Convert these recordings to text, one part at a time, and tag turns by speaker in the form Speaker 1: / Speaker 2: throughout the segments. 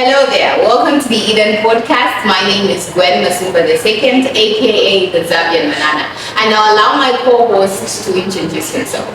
Speaker 1: Hello there, welcome to the Eden Podcast. My name is Gwen Masumba II, aka the Zambian Banana, and I'll allow my co-host to introduce himself.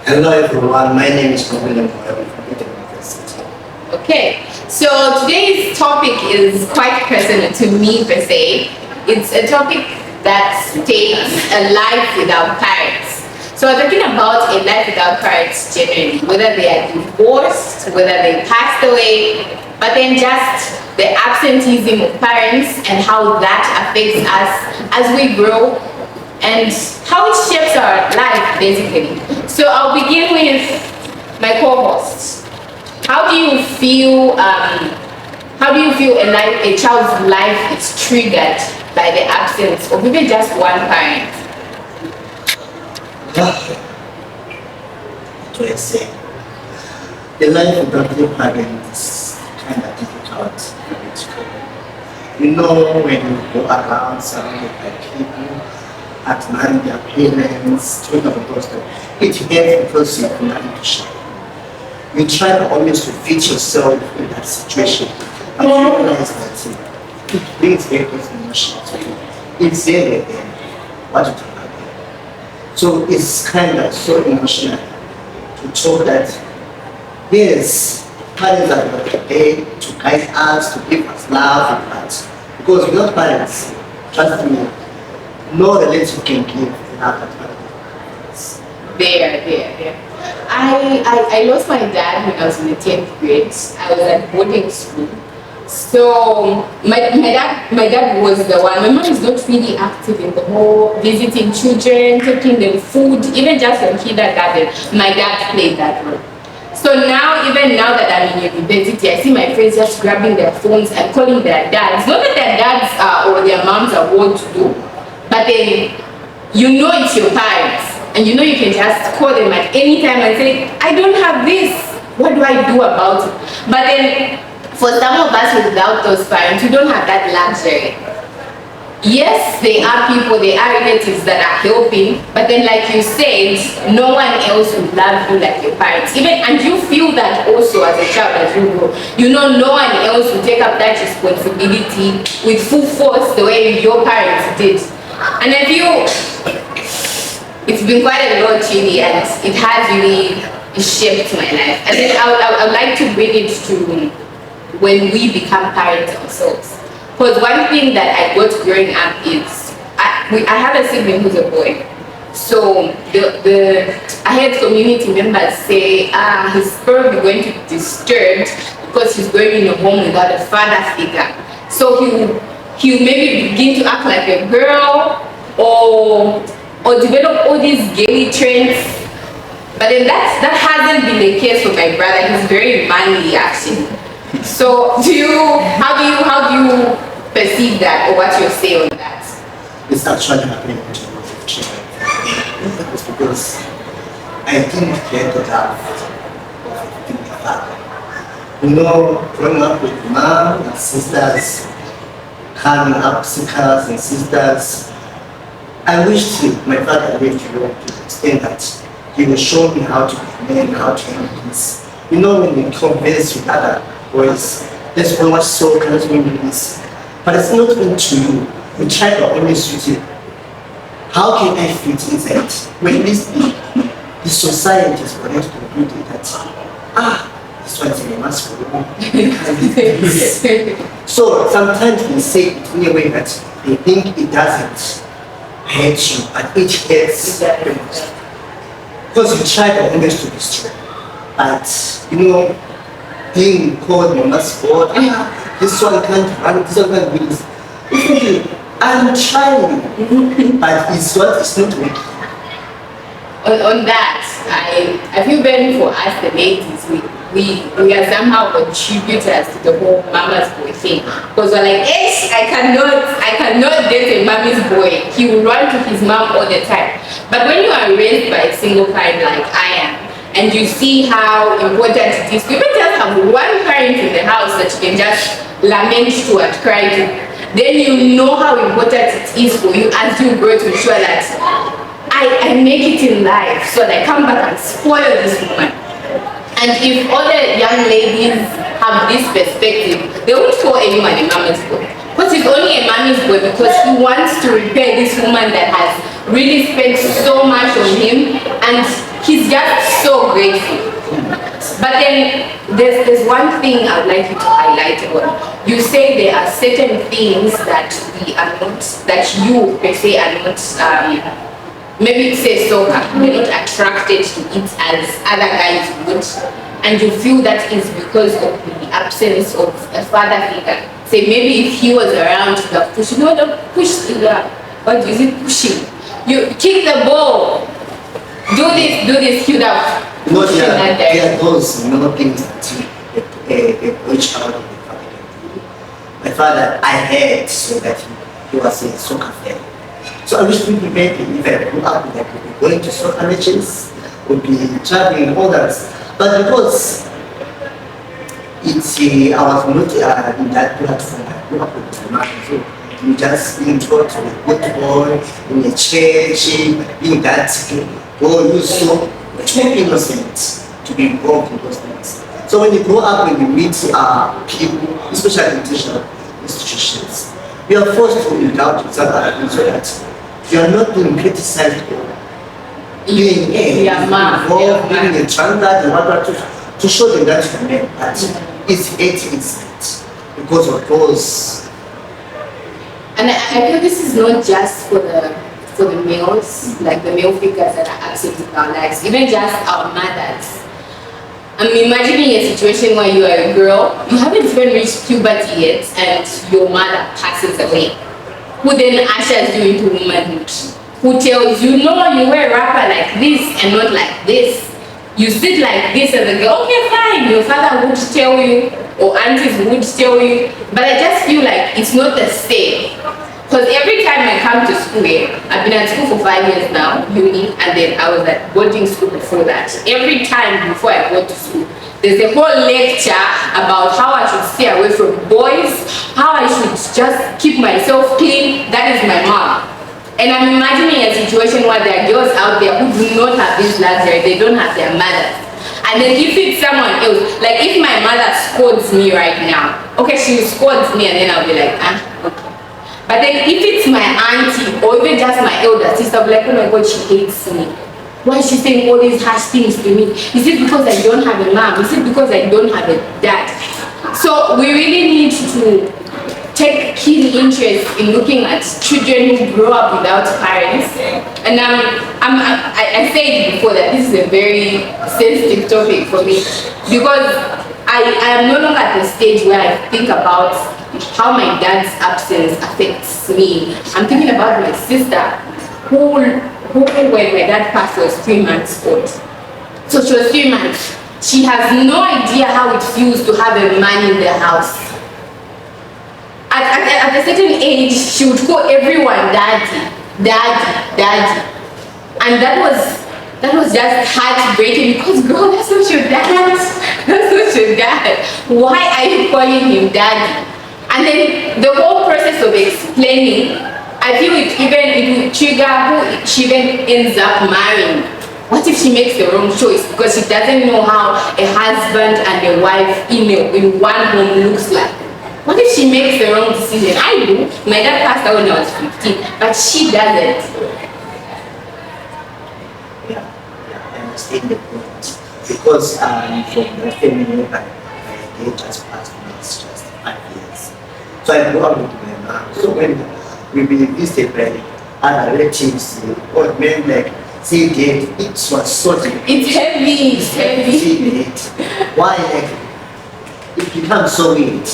Speaker 2: Hello everyone, my name is NQO'BILE Moyo MHSRIP His.
Speaker 1: Okay, so today's topic is quite personal to me per se. It's a topic that states a life without parents. So we're talking about a life without parents generally, whether they are divorced, whether they passed away, but then just the absenteeism of parents and how that affects us as we grow and how it shapes our life basically. So I'll begin with my co-host. How do you feel a child's life is triggered by the absence of even just one parent?
Speaker 2: What do I say? The life without the parents is kind of difficult for me to cope. You know, when you go around surrounded by people, admiring their parents, talking about those stuff, it hurts because you have nothing to share. You try always to fit yourself in that situation, and you realize that it brings very personal emotions to you. It's there, what you talk about. So it's kind of so emotional to talk that, yes, parents are not there to guide us, to give us love and that. Because without parents, trust me, no relative can give love and parents.
Speaker 1: There. I lost my dad when I was in the 10th grade. I was at boarding school. So my dad was the one. My mom is not really active in the whole visiting children, taking them food, even just in kindergarten. My dad played that role. So even now that I'm in university, I see my friends just grabbing their phones and calling their dads. Not that their dads or their moms are what to do, but then you know it's your parents. And you know you can just call them at any time and say, I don't have this. What do I do about it? But then for some of us without those parents, we don't have that luxury. Yes, they are people, they are relatives that are helping, but then like you said, no one else would love you like your parents. And you feel that also as a child as you grow. You know no one else will take up that responsibility with full force the way your parents did. And I feel it's been quite a lot really, and it has really shaped my life. And then I would like to bring it to when we become parents ourselves. Because one thing that I got growing up is, I have a sibling who's a boy. So I had community members say, he's probably going to be disturbed because he's growing in a home without a father figure. So he'll maybe begin to act like a girl or develop all these gay traits. But then that hasn't been the case for my brother. He's very manly actually. So how do you perceive that, or what you say on that?
Speaker 2: It's actually happening to a lot of children. It's because I didn't get the love of being a father. You know, growing up with mom and sisters, coming up sisters and sisters, I wish my father lived to the extent that he would show me how to be man, how to handle this. You know, when you converse with other boys, there's so much so cannot win this. But it's not into you. You try to always suit it. How can I fit inside? When the society is going to conclude that this one's a masculine. So sometimes they say it in a way that they think it doesn't hurt you, but it hurts very much. Because you try to always to be strong. But you know, being called mama's sport, this one can't run, this one can't do this. I'm trying, but it's not working.
Speaker 1: On that, I feel very for us the ladies, we are somehow contributors to the whole mama's boy thing. Because we're like, I cannot date a mommy's boy. He will run to his mom all the time. But when you are raised by a single parent like I am, and you see how important it is, you even just have one parent in the house that you can just lament to and cry to, then you know how important it is for you as you grow to ensure that I make it in life so that I come back and spoil this woman. And if other young ladies have this perspective, they won't call anyone a mama's boy. But he's only a mommy's boy because he wants to repair this woman that has really spent so much on him, and he's just so grateful. But then there's one thing I'd like you to highlight on. You say there are certain things that we are not, that you per se are not, maybe say soccer, we're not attracted to it as other guys would. And you feel that is because of the absence of a father figure. Say maybe if he was around, you have pushed, no, don't push the, what is it, pushing? You kick the ball, do this, you have.
Speaker 2: No, there are those things that a boy child of the family can do. My father, I heard so that he was a soccer fan. So I wish to be maybe if I grew up, like, would be going to soccer matches, would be traveling, all that. But because it's, I was not in that platform, I grew up with my mom, so you just being taught to be a good boy, in a church, being that boy, you so too innocent to be involved in those things. So when you grow up and you meet people, especially in international institutions, you are forced to indulge in other things so that you are not being criticized or being involved, being a drunkard and whatnot, to show them that you are men. But it's hate inside because of those.
Speaker 1: And I feel this is not just for the males, like the male figures that are absent in our lives, even just our mothers. I'm imagining a situation where you are a girl, you haven't even reached puberty yet, and your mother passes away, who then ushers you into womanhood, who tells you, no, you wear a wrapper like this and not like this. You sit like this as a girl, okay, fine, your father would tell you, or aunties would tell you, but I just feel like it's not the same. Because every time I come to school, I've been at school for 5 years now, uni, and then I was at boarding school before that. Every time before I go to school, there's a whole lecture about how I should stay away from boys, how I should just keep myself clean. That is my mom. And I'm imagining a situation where there are girls out there who do not have this luxury, they don't have their mothers. And then if it's someone else, like if my mother scolds me right now, okay, she scolds me and then I'll be like, okay. But then if it's my auntie or even just my elder sister, I'll be like, oh my God, she hates me. Why is she saying all these harsh things to me? Is it because I don't have a mom? Is it because I don't have a dad? So we really need to take keen interest in looking at children who grow up without parents. And I said before that this is a very sensitive topic for me, because I am no longer at the stage where I think about how my dad's absence affects me. I'm thinking about my sister who when my dad passed was 3 months old. So she was 3 months. She has no idea how it feels to have a man in the house. At a certain age, she would call everyone daddy, daddy, daddy. And that was just heartbreaking, because girl, that's not your dad. That's not your dad. Why are you calling him daddy? And then the whole process of explaining, I feel it will trigger who she even ends up marrying. What if she makes the wrong choice because she doesn't know how a husband and a wife in one home looks like? What if she makes the wrong decision? I do. My dad passed out when I was 15, but she doesn't.
Speaker 2: Yeah, I understand the point. Because from the family, my dad just passed when I was just 5 years. So I grew up with my mom. So when we been visited by other relatives, old men like, see Dad, it was so deep.
Speaker 1: It's heavy, it's heavy.
Speaker 2: See Dad, why like, it becomes so weird.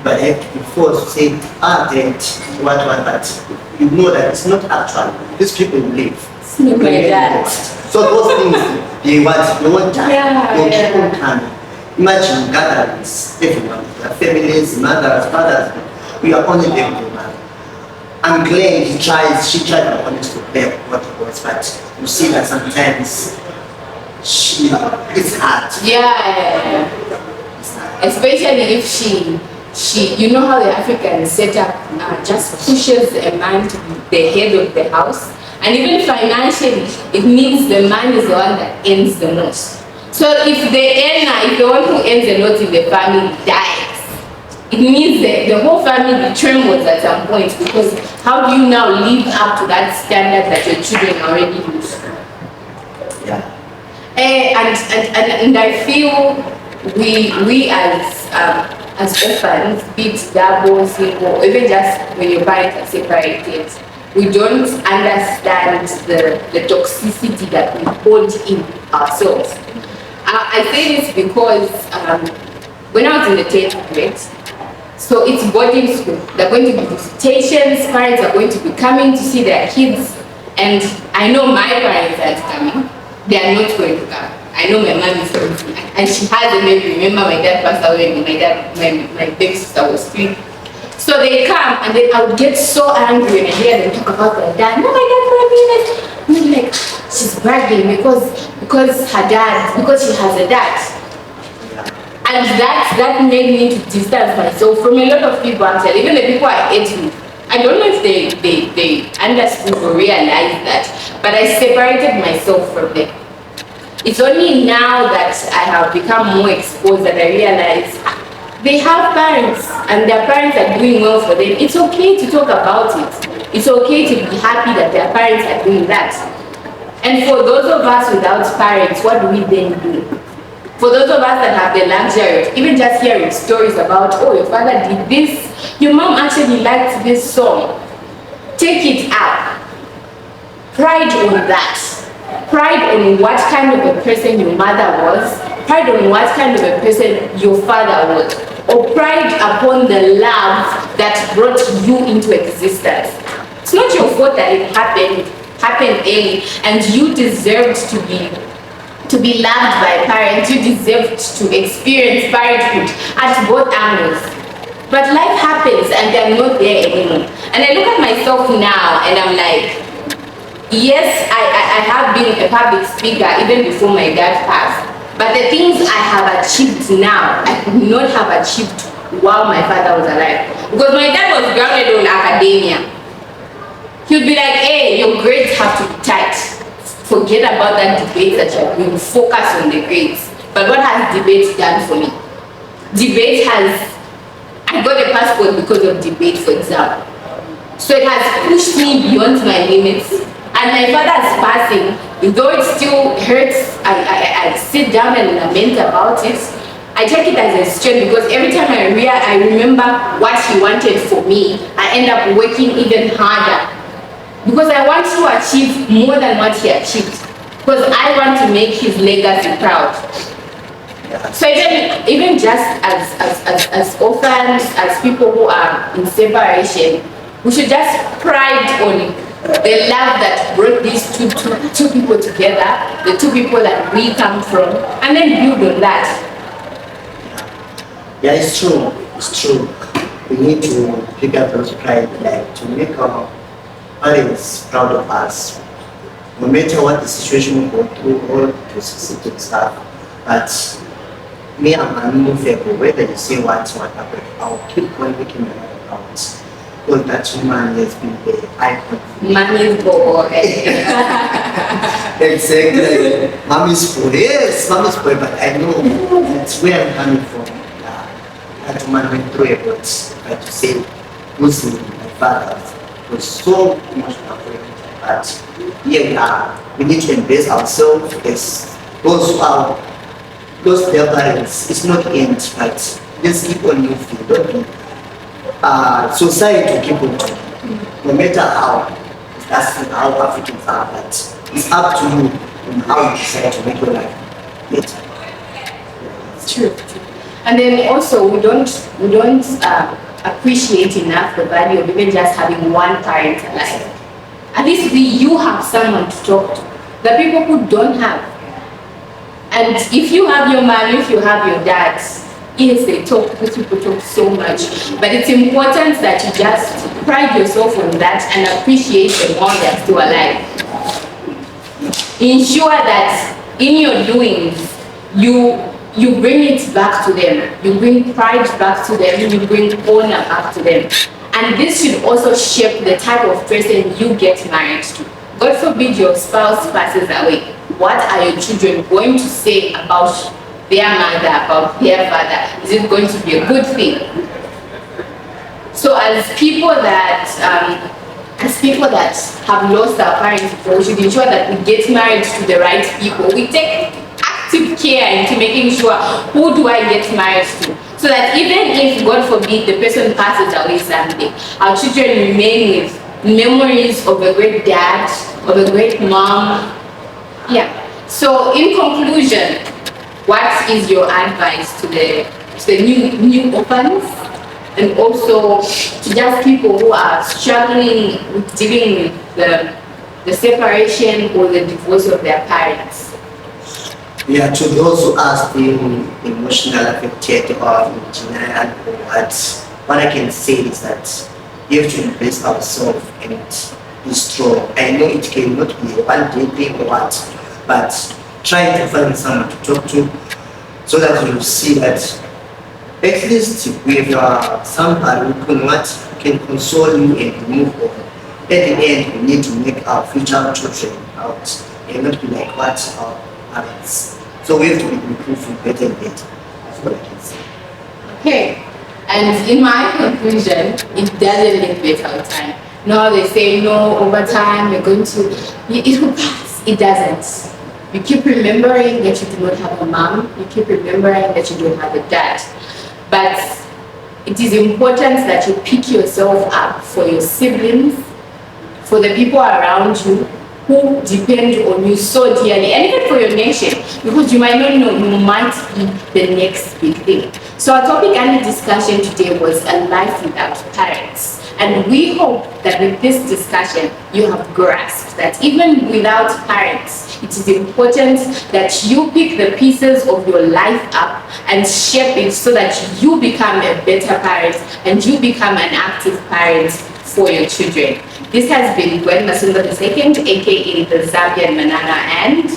Speaker 2: But I have to be forced to say, Dad, what, but you know that it's not actual. These people live.
Speaker 1: It's not my dad.
Speaker 2: So those things, they want time. They keep on coming. Imagine gatherings, everyone, their families, mothers, fathers, we are only them for man. I'm glad she tried her honest to play what it was, but you see that sometimes it's hard.
Speaker 1: Yeah. Especially if she, you know how the African setup just pushes a man to be the head of the house, and even financially, it means the man is the one that earns the most. So if if the one who earns a lot in the family dies, it means that the whole family trembles at some point, because how do you now live up to that standard that your children are already used to?
Speaker 2: Yeah.
Speaker 1: And I feel we as orphans, be it double, single, even just when your parents are separated, we don't understand the toxicity that we hold in ourselves. I say this because when I was in the 10th grade, so it's boarding school. There are going to be visitations, parents are going to be coming to see their kids, and I know my parents are coming. They are not going to come. I know my mom is going to, and she has a baby. Remember, my dad passed away when my big sister was 3. So they come, and then I would get so angry when I hear them talk about their dad. No, my dad for I'm like, she's bragging because her dad, because she has a dad. And that made me to distance myself from a lot of people, actually, even the people I ate with. I don't know if they understood or realized that, but I separated myself from them. It's only now that I have become more exposed that I realize they have parents and their parents are doing well for them. It's okay to talk about it. It's okay to be happy that their parents are doing that. And for those of us without parents, what do we then do? For those of us that have the luxury, even just hearing stories about, oh, your father did this, your mom actually liked this song, take it up. Pride on that. Pride on what kind of a person your mother was, pride on what kind of a person your father was, or pride upon the love that brought you into existence. It's not your fault that it happened early, and you deserved to be loved by parents. You deserved to experience parenthood at both angles. But life happens and they're not there anymore. And I look at myself now and I'm like, yes, I have been a public speaker even before my dad passed. But the things I have achieved now, I could not have achieved while my father was alive. Because my dad was grounded on academia. He'd be like, hey, your grades have to be tight. Forget about that debate that you're doing. Focus on the grades. But what has debate done for me? Debate has, I got a passport because of debate, for example. So it has pushed me beyond my limits. And my father's passing, though it still hurts, I sit down and lament about it. I take it as a strength, because every time I remember what he wanted for me, I end up working even harder. Because I want to achieve more than what he achieved. Because I want to make his legacy proud. So even just as orphans, as people who are in separation, we should just pride on the love that brought these two people together, the two people that we come from, and then build on that.
Speaker 2: Yeah, it's true. It's true. We need to pick up those pride, like to make our parents proud of us, no matter what the situation we go through, all the specific stuff. But me, I'm unmovable. Whether you say what happened, I'll keep on making my life proud. Because that woman has been the icon.
Speaker 1: Mommy's boy.
Speaker 2: Exactly. Mommy's boy. Yes, mommy's boy. But I know that's where I'm coming from. That woman went through a lot. But to say, losing my father was so emotional for me. But here we are. We need to embrace ourselves as those who are lost their parents. It's not the end, but just keep on moving. Don't be society to keep on talking. No matter how Africans are, but it's up to you on how you decide to make your life better.
Speaker 1: It's true. And then also we don't appreciate enough the value of even just having one parent alive. At least you have someone to talk to. The people who don't have. And if you have your mom, if you have your dad, yes, they talk, because people talk so much. But it's important that you just pride yourself on that and appreciate them while they're still alive. Ensure that in your doings, you bring it back to them. You bring pride back to them. You bring honor back to them. And this should also shape the type of person you get married to. God forbid your spouse passes away. what are your children going to say about their mother, about their father? Is it going to be a good thing? So as people that have lost our parents, we should ensure that we get married to the right people. We take active care into making sure, who do I get married to? So that even if, God forbid, the person passes away someday, our children remain with memories of a great dad, of a great mom. Yeah. So in conclusion, what is your advice to the new orphans, and also to just people who are struggling with dealing with the separation or the divorce of their parents?
Speaker 2: Yeah, to those who are still emotionally affected or in general, what I can say is that we have to embrace ourselves and be strong. I know it cannot be a one-day thing or what, but try to find someone to talk to so that you see that at least with somebody who can console you and move on. At the end, we need to make our future children out and not be like what our parents. So we have to be improving better and better. That's what I can say.
Speaker 1: Okay. And in my conclusion, it doesn't limit our time. No, they say no, over time you're going to, it will pass. It doesn't. You keep remembering that you do not have a mom. You keep remembering that you don't have a dad. But it is important that you pick yourself up for your siblings, for the people around you who depend on you so dearly, and even for your nation, because you might not know, you might be the next big thing. So our topic and discussion today was a life without parents. And we hope that with this discussion, you have grasped that even without parents, it is important that you pick the pieces of your life up and shape it so that you become a better parent and you become an active parent for your children. This has been Gwen Masumba II, aka the Zambian Manana, and